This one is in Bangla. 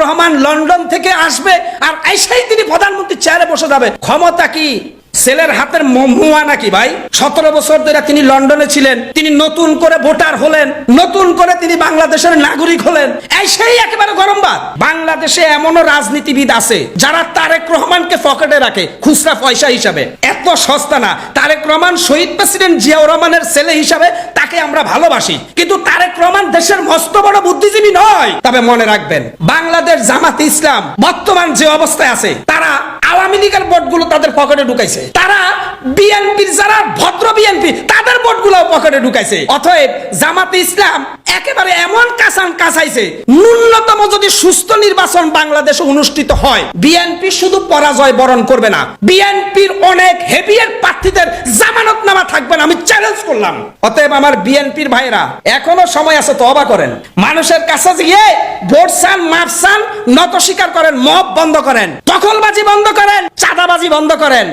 রহমান লন্ডন থেকে আসবে আর এসেই তিনি প্রধানমন্ত্রীর চেয়ারে বসে যাবে। ক্ষমতা কি ছেলের হাতের মোয়া নাকি ভাই? 17 বছর ধরে তিনি লন্ডনে ছিলেন, তিনি নতুন করে ভোটার হলেন, নতুন করে তিনি বাংলাদেশের নাগরিক হলেন, সেই একেবারে গরম ভাত। বাংলাদেশে এমনও রাজনীতিবিদ আছে যারা তারেক রহমানকে পকেটে রাখে খুচরা পয়সা হিসাবে। এত সস্তা না। তারেক রহমান শহীদ প্রেসিডেন্ট জিয়াউর রহমানের ছেলে হিসাবে তাকে আমরা ভালোবাসি, কিন্তু তারেক রহমান দেশের মস্ত বড় বুদ্ধিজীবী নয়। তবে মনে রাখবেন, বাংলাদেশ জামাতে ইসলাম বর্তমান যে অবস্থায় আছে, তারা আওয়ামী লীগের ভোটগুলো তাদের পকেটে ঢুকাইছে, তারা বিএনপির যারা ভদ্র বিএনপি তাদের ভোটগুলো পকেটে ঢুকাইছে। অতএব জামাতে ইসলাম একেবারে এমন কাঁচাইছে, ন্যূনতম যদি সুস্থ নির্বাচন বাংলাদেশে অনুষ্ঠিত হয়, বিএনপি শুধু পরাজয় বরণ করবে না, বিএনপির অনেক হেভিয়ার প্রার্থীদের জামানতনামা থাকবে না, আমি চ্যালেঞ্জ করলাম। অতএব আমার বিএনপির ভাইরা, এখনো সময় আছে, তওবা করেন, মানুষের কাছে গিয়ে ভোট চান, মাপ চান, নত স্বীকার করেন, মব বন্ধ করেন, দখলবাজি বন্ধ করেন, চাঁদাবাজি বন্ধ করেন।